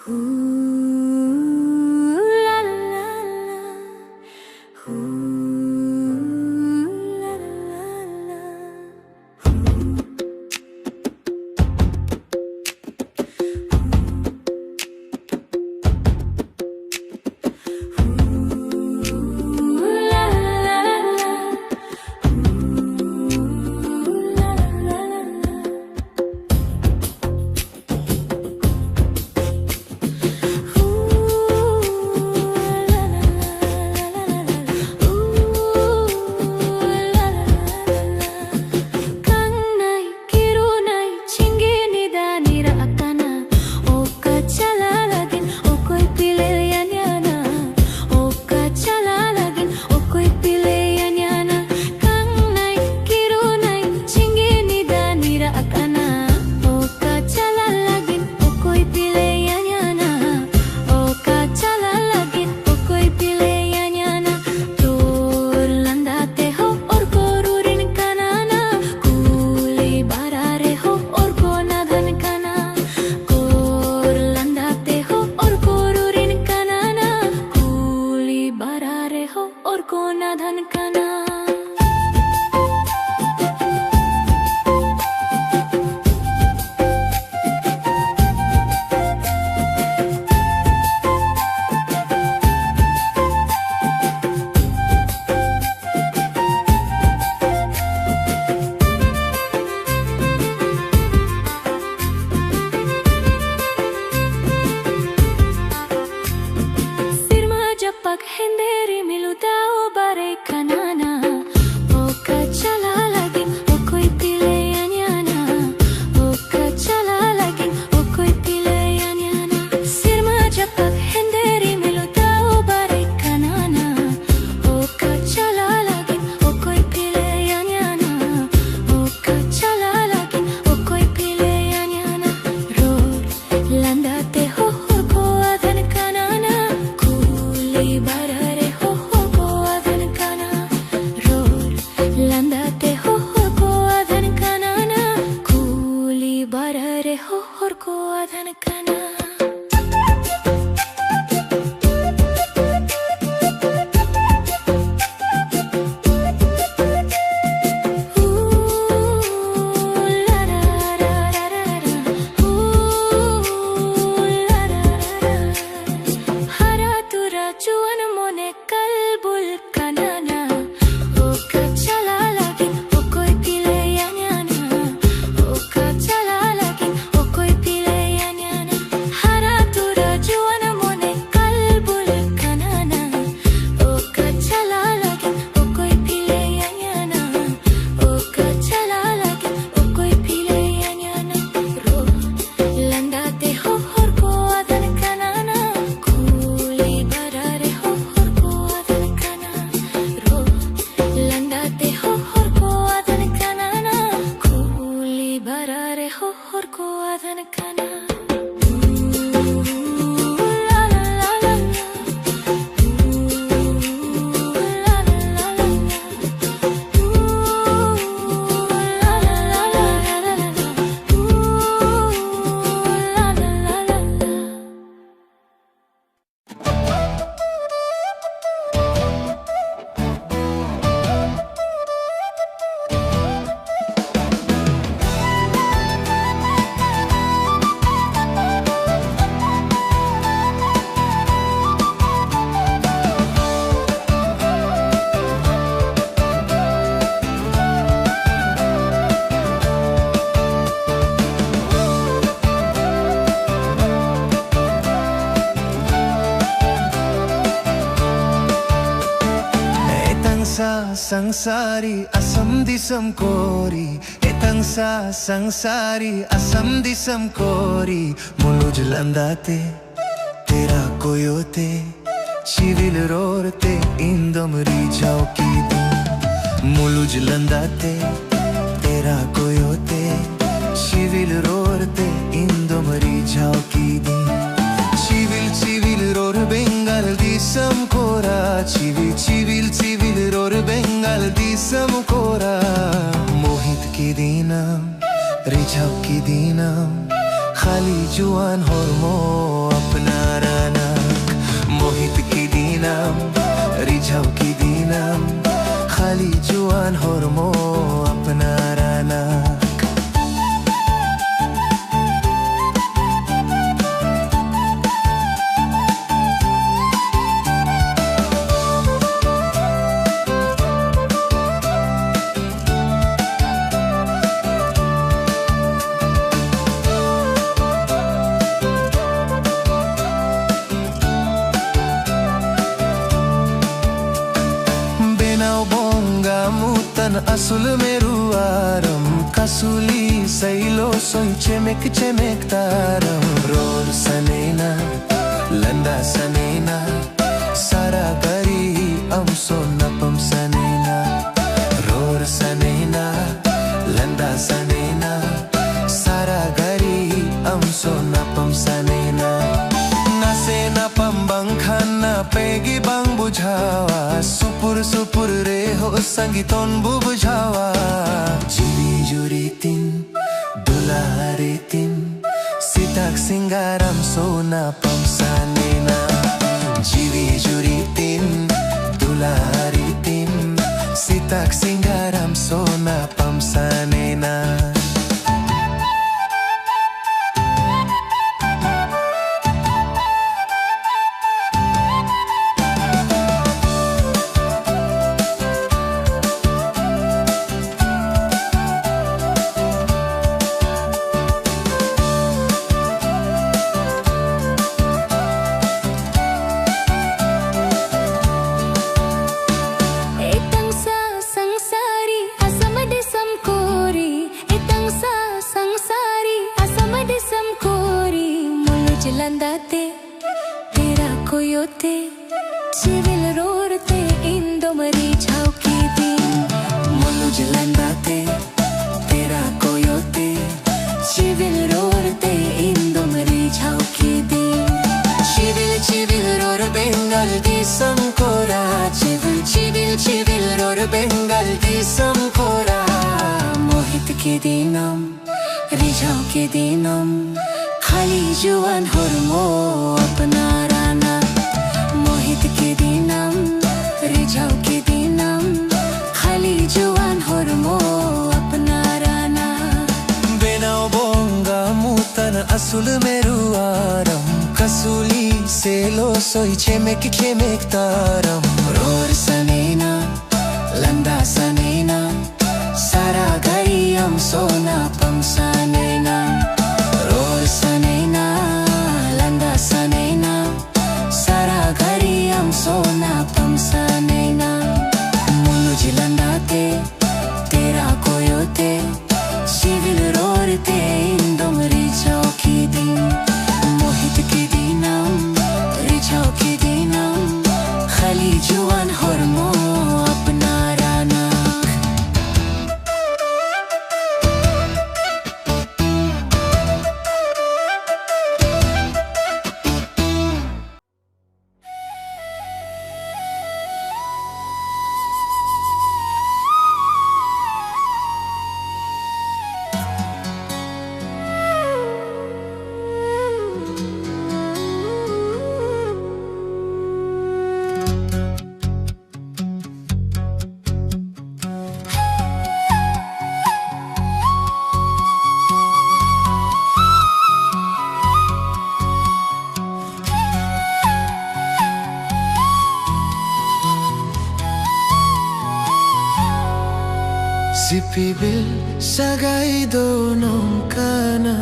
Ooh, la la la. Ooh, la la la. Ooh, la la la. Ooh, la la la. और कोना धन कना सिरमा जपक हिंदेरी मिलुता bare kanana oka chala lagi o koi pile anyana oka chala lagi o koi pile anyana sirma japak hinderi miluta bare kanana oka chala lagi o koi pile anyana oka chala lagi o koi pile anyana road landate ho ko adhan kanana kuli barare landate ho ko adhan kanana kuli barare ho ko adhan kana hara tura chuan mone kalbul kanana oka chala lagi o koi pile anyana oka chala lagi o koi pile anyana hara tura chuan mone kalbul kanana oka chala lagi o koi pile anyana oka chala lagi o koi pile anyana ro landate ho ko adhan kanana kuli barare ho ko adhan kana ro landate ho ko adhan kanana kuli barare ho ko adhan kana la la la la la la la la Sangsari asam disam kori etangsa sangsari asam disam kori muluj landate tera koyote civil rorte indomri chauki di muluj landate tera koyote civil rorte indomri chauki di civil ror bengal disam kora civil ror bengal disam kora mohit ki dinam rijhav ki dinam khali juan hormo asul meru aram kasuli sailo soi chemek chemek taram ror sanena landa sanena sara gari am sonapam sanena ror sanena landa sanena sara gari am sonapam sanena nasena pambang khana pegi bang bujhawa supur supur re ho sangiton bujhawa jiri juri tin dulare tin sitak singaram sonapam sanena jiri juri tin dulare tin sitak singaram sonapam sanena Landate, tera coyote, civil roorte, indomari chauki din. Moluj landate, tera coyote, Civil roorte, indomari chauki din. civil civil roar Bengal di samkora, civil roar Bengal di samkora. Mohit ke dinam, rijhav ke dinam, khali juwan hormo apna rana. Mohit ke dinam, rijhav ke dinam, khali juwan hormo apna rana. Benao bonga mutan asul meru aram kasuli selo soi chemek chemek taram Ror sanena, landa sanena, sara gari am sonapam sanena. Ror sanena, landa sanena, sara gari am sonapam sanena. Muluj landate, tera coyote, civil roorte, indomari chauki din. Mohit ke dinam, rijhav ke dinam, khali juwan hormo apna rana. Sipibil sagai donong kana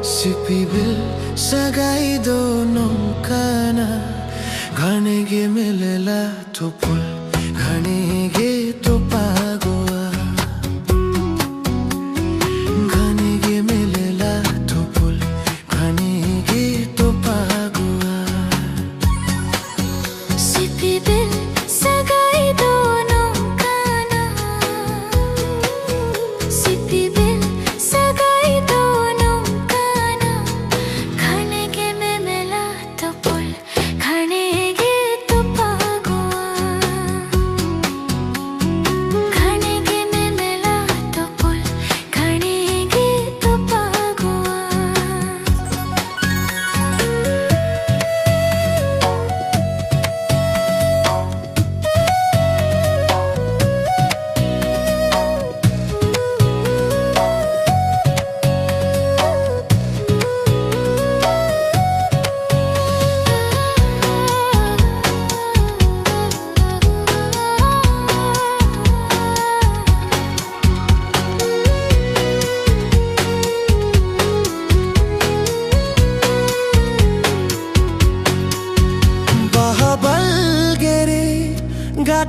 Sipibil sagai donong kana Ghane ge melela topul Ghane ge topagoa Ghane ge melela topul Ghane ge topagoa Sipibil sagai donong kana. Sipibil sagai donong kana. Khane ke me mela topul, khane ge topagoa.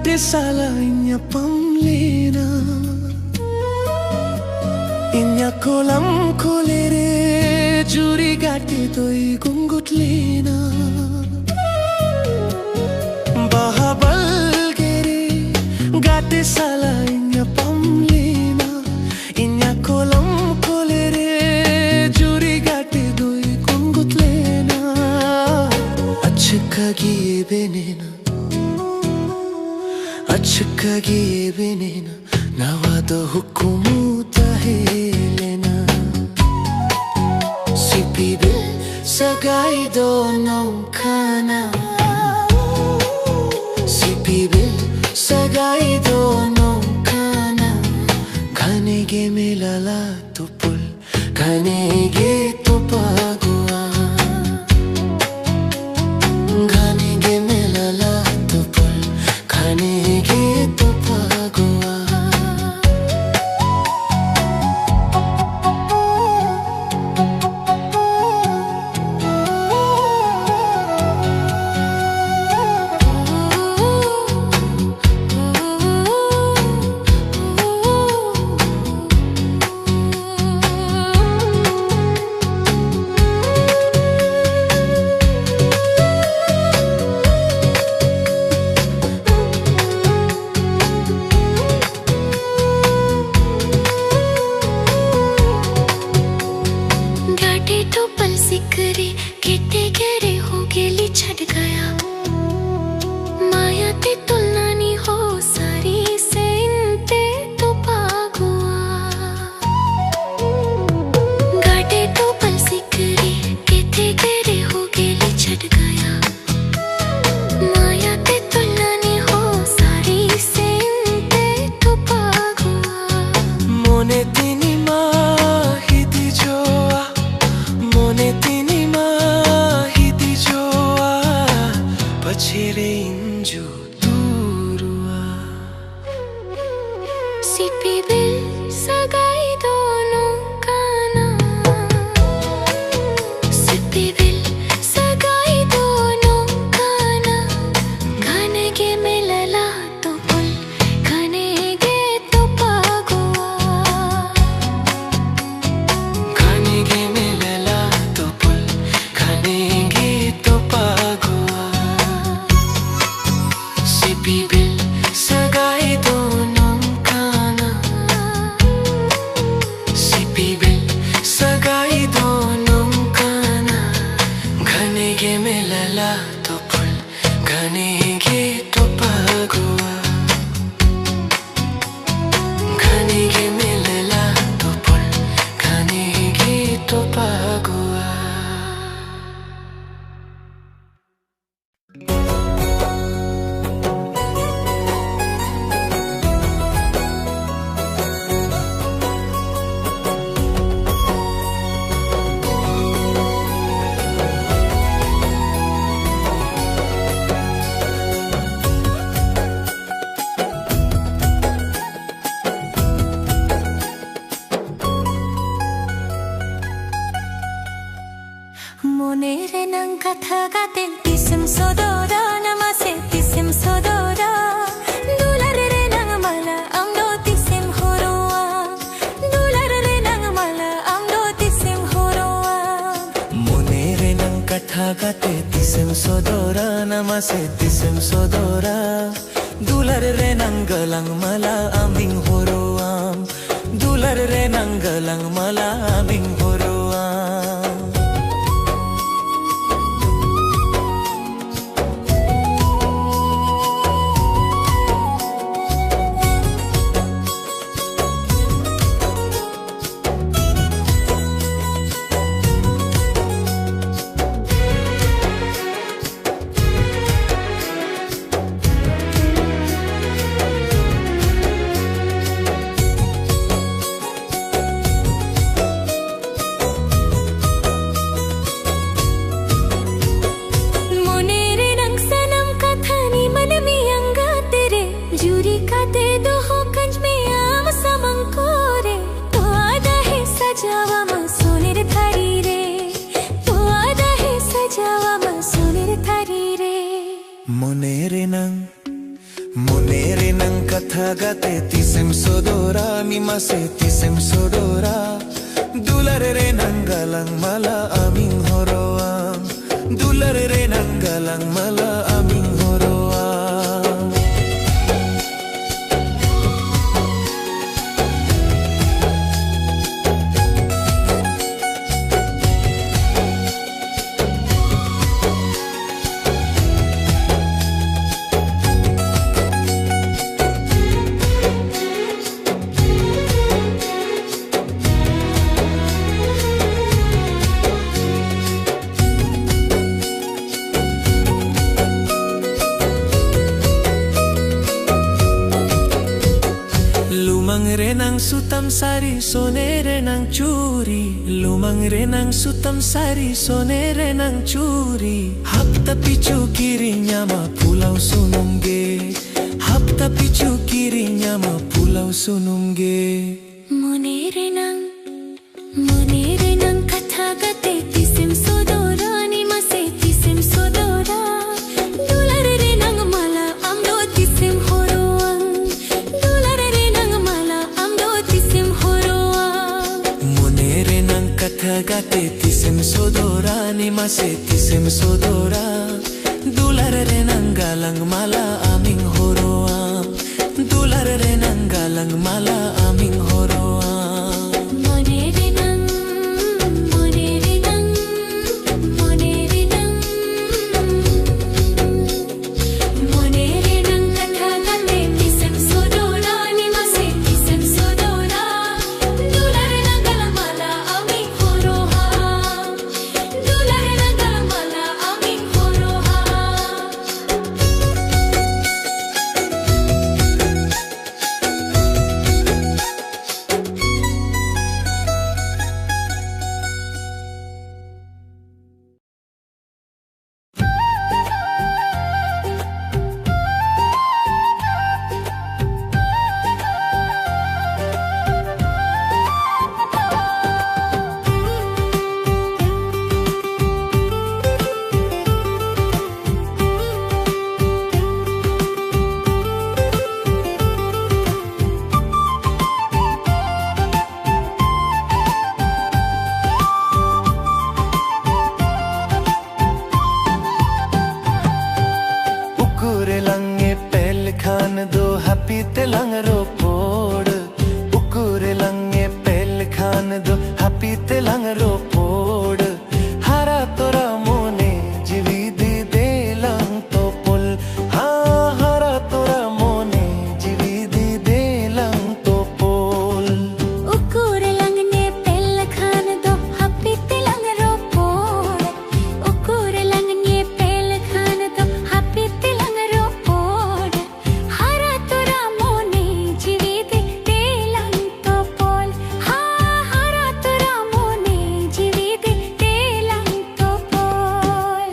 Gate sala inya pamlena inya kolam kolere juri gate toi gungut lena bahabal gere gate sala inya pamlena inya kolam kolere juri gate toi gungut lena achkagi benena achkagi benena nawada hukumu tahelena sipibe sagai dono kana sipibe sagai dono kana khane ge melala tupul khane ge tupagua khane ge melala tupul khane ge tupagua maseti sem sodora dularere nanggalang mala aming horoang dularere nanggalang mala aming horoang Lumang renang sutam sari sonere nang curi Lumang renang sutam sari sonere nang curi Hapta pichu kiri nyama pulau sunumge Hapta pichu kiri nyama pulau sunumge Monere nang katha gate tisim sodora ni mase tisim sodora dularere nang mala amdo tisim horoang dularere nang mala amdo tisim horoang Monere nang katha gate tisim sodora ni mase tisim sodora dularere nang galang mala aming horoang dularere nang galang mala aming horoang monere nang katha gate tisim sodora ni mase tisim sodora dularere nang galang mala aming horoang dularere nang galang mala aming horoang Ukure lange pel khan do happy telang ro pod Ukure lange pel khan do happy telang ro pod Hara tora mone jividi delang to pol ha hara tora mone jividi delang to pol Ukure langne pel khan do happy telang ropod Ukure langne pel khan do happy telang ropod hara tora mone jivide telang topol ha hara tora mone jivide telang topol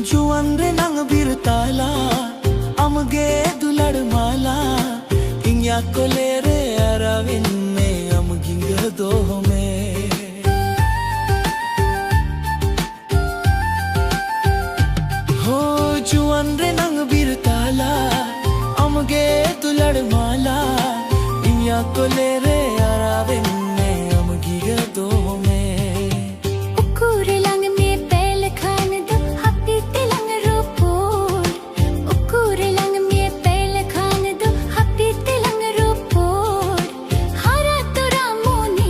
Juan re nang birtala amge dulad mala inya kolere aravin me amginga do me ho juan re nang birtala amge dulad mala inya kolere aravin me amginga do me Ukure langne pel khan do happy telang ropod Ukure langne pel khan do happy telang ropod hara tora mone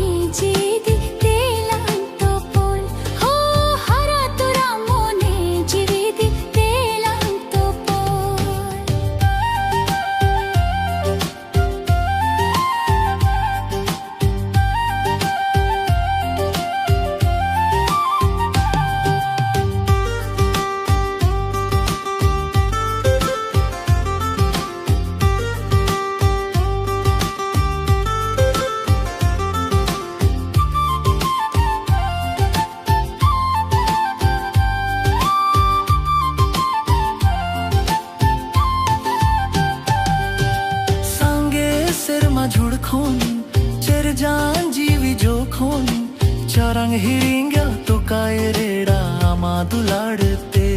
हिडिंग्या तो काय रेडा आमादुलाडते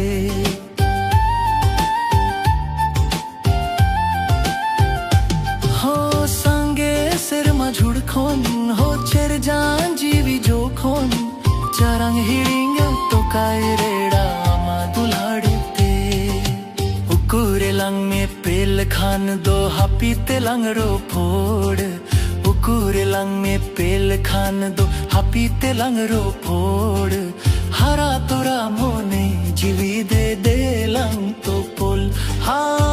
हो सांगे सिरमा झुडखोन हो चेरजान जीवी जोखोन चारांग हिडिंग्या तो काय रेडा आमादुलाडते उकुरे lung में पेल खान दो हापीते lung रो फोड़ उकुरे लंग में पेल खान दो हापीते लंग रो फोड़ हरा तोरा मोने जीवी दे दे लंग तो पुल हाँ